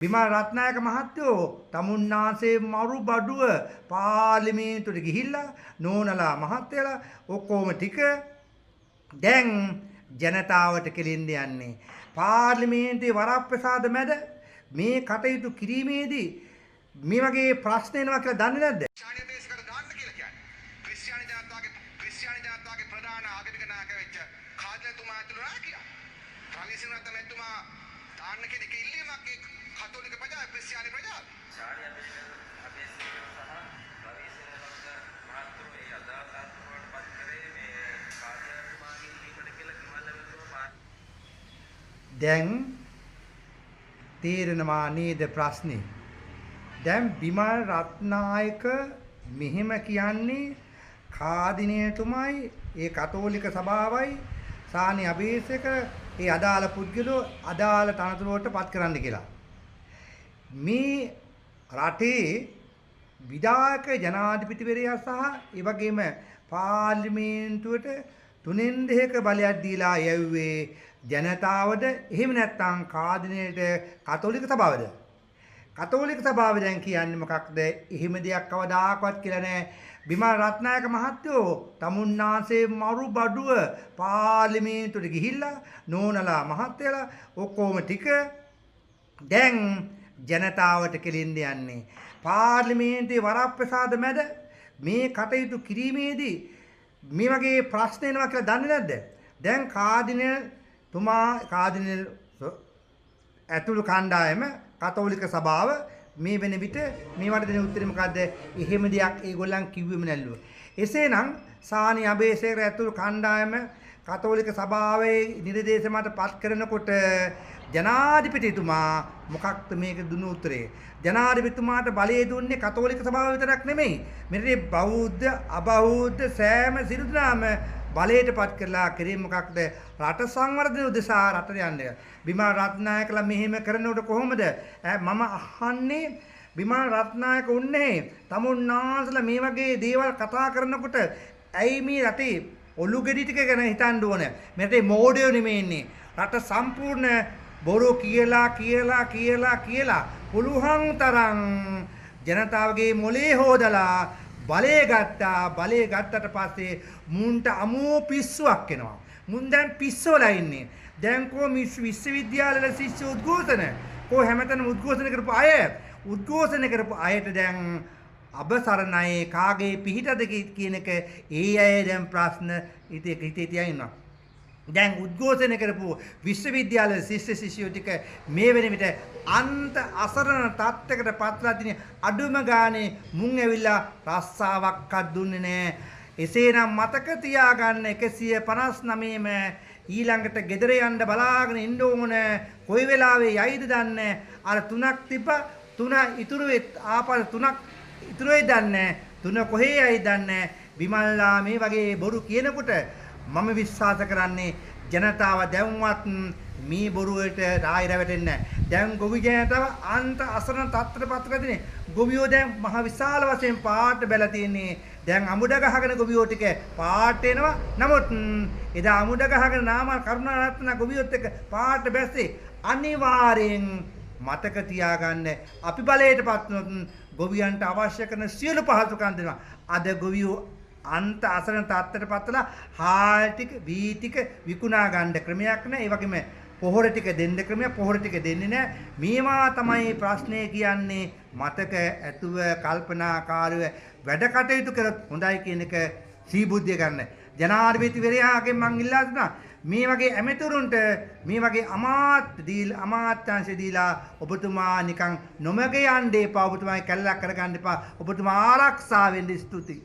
විමල් රත්නායක මහත්තයෝ තමුන්නාසේ මරු බඩුව පාර්ලිමේන්තුවට ගිහිල්ලා නෝනලා මහත්තයලා ඔක්කොම ටික දැන් ජනතාවට කෙලින්න යන්නේ පාර්ලිමේන්තුවේ වරප්‍රසාද මැද මේ කටයුතු කිරීමේදී මේ වගේ ප්‍රශ්න එනවා කියලා දන්නේ නැද්ද? ක්‍රිස්තියානි ජනතාවගේ ප්‍රධාන ආගමික නායක වෙච්ච කාදලතුමා ඇතුළු නායකයා. රවිසිංහ රත්නතුමා දාන්න කෙනෙක් ඉල්ලීමක් ඒ කතෝලික ප්‍රජාව ක්‍රිස්තියානි ප්‍රජාව. ශානි අබේසිංහ සහ රවිසිංහ මහත්තුරු ඒ අදාළ අත්වලට පත් කරේ මේ කාදලතුමාගේ ඉල්ලීමට කියලා කිව්වලම දැන් තේරෙනවා නේද ප්‍රශ්නේ? දැන් විමල් රත්නායක මෙහෙම කියන්නේ කාදිනේතුමයි ඒ කතෝලික සභාවයි සානි අබේසේක ඒ අදාළ පුද්ගලෝ අදාළ තනතුරට පත් කරන්න කියලා. මේ රටේ විධායක ජනාධිපතිවරයා සහ ඒ වගේම පාර්ලිමේන්තුවට 3/2 බලයක් දීලා යැව්වේ ජනතාවද එහෙම නැත්නම් කාදිනේට කතෝලික සභාවද? කතෝලික සභාව දැන් කියන්නේ මොකක්ද? එහෙම දෙයක් කවදාකවත් කියලා නෑ. විමල් රත්නායක මහත්තයෝ තමුන්නාසේ මරු බඩුව පාර්ලිමේන්තුවට ගිහිල්ලා නෝනලා මහත්තයලා ඔක්කොම ටික දැන් ජනතාවට කෙලින්න යන්නේ පාර්ලිමේන්තුවේ වරප්‍රසාද මැද මේ කටයුතු කිරීමේදී මේ වගේ ප්‍රශ්න එනවා කියලා දන්නේ නැද්ද? දැන් කාදිනල් ඇතුළු කණ්ඩායම කතෝලික සභාව මේ වෙන විට මේවට දෙන උත්තරේ මොකද්ද? එහෙම දෙයක් ඒගොල්ලන් කිව්වෙම නැල්ලුව. එසේනම් සානි අබේසේකර ඇතුළු කණ්ඩායම කතෝලික සභාවේ නිර්දේශ මත පත් කරනකොට ජනාධිපතිතුමා මොකක්ද මේක දුන්න උත්තරේ? ජනාධිපතිතුමාට බලය දුන්නේ කතෝලික සභාව විතරක් නෙමෙයි. මෙරටේ බෞද්ධ අබෞද්ධ සෑම සියලු දෙනාම බලයට පත් කරලා කරේ මොකක්ද? රට සංවර්ධනය උදෙසා රටට යන්නේ. විමල් රත්නායකලා මෙහෙම කරනකොට කොහොමද? මම අහන්නේ විමල් රත්නායක උන්නේ තමුන්නාන්සලා මේ වගේ දේවල් කතා කරනකොට ඇයි මේ රටේ ඔලු ගෙඩි ටික ගැන හිතන්න ඕන? මෙතේ මෝඩයෝ නෙමෙයි ඉන්නේ. රට සම්පූර්ණ බොරු කියලා පුළුවන් තරම් ජනතාවගේ මොලේ හොදලා බලය ගත්තට පස්සේ මුන්ට අමෝ පිස්සුවක් එනවා. මුන් දැන් පිස්සවලා ඉන්නේ. දැන් කො විශ්වවිද්‍යාලවල ශිෂ්‍ය උද්ඝෝෂණ කො හැමතැනම උද්ඝෝෂණ කරපු අයට දැන් අබසරණයි කාගේ පිහිටද කියන එක ඒ අය දැන් ප්‍රශ්න හිතේ තියා ඉන්නවා. දැන් උද්ඝෝෂණ කරපු විශ්වවිද්‍යාල ශිෂ්‍යයෝ ටික මේ වෙන විට අන්ත අසරණ තත්ත්වයකට පත්ලා තියෙන අඩුම ගානේ මුන් ඇවිල්ලා රස්සාවක්වත් දුන්නේ නැහැ. එසේනම් මතක තියාගන්න 159ම ඊළඟට ගෙදර යන්න බලාගෙන ඉන්න ඕන. කොයි වෙලාවෙ යයිද දන්නේ. අර තුනක් තිබ්බ තුන ඉතුරු ආපහු තුනක් ඉතුරු වෙයි දන්නේ. තුන කොහේ යයිද දන්නේ. විමල්ලා මේ වගේ බොරු කියනකොට මම විශ්වාස කරන්නේ ජනතාව දැන්වත් මේ බොරුවට රායි රැවටෙන්නේ නැහැ. දැන් ගොවි ජනතාව අන්ත අසරණ තත්ත්වයටපත් කරලා තියෙන්නේ. ගොවියෝ දැන් මහ විශාල වශයෙන් පාට බැලලා තියෙන්නේ. දැන් අමුඩ ගහගෙන ගොවියෝ ටික පාට එනවා. නමුත් එදා අමුඩ ගහගෙන නාම කරුණාරත්න ගොවියොත් එක්ක පාට බැස්සේ අනිවාර්යෙන් මතක තියාගන්න අපි බලයටපත් වුණොත් ගොවියන්ට අවශ්‍ය කරන සියලු පහසුකම් දෙනවා. අද ගොවියෝ අන්ත අසරණ තත්ත්වයට පත්වලා හාල් ටික වී ටික විකුණා ගන්න ක්‍රමයක් නැහැ. ඒ වගේම පොහොර ටික දෙන්න ක්‍රමයක් පොහොර ටික දෙන්නේ නැහැ. මේවා තමයි ප්‍රශ්නේ කියන්නේ. මතක ඇතුව කල්පනාකාරව වැඩ කටයුතු කරත් හොඳයි කියන එක සීබුද්ධිය ගන්න. ජනාධිපතිවරයාගෙන් මං ඉල්ලා දුන්නා මේ වගේ ඇමතුරුන්ට මේ වගේ අමාත්‍යාංශ දීලා ඔබතුමා නිකන් නොමග යන්න එපා. ඔබතුමායි කැල්ලක් කරගන්න එපා. ඔබතුමා ආරක්ෂා වෙන්න ස්තුතියි.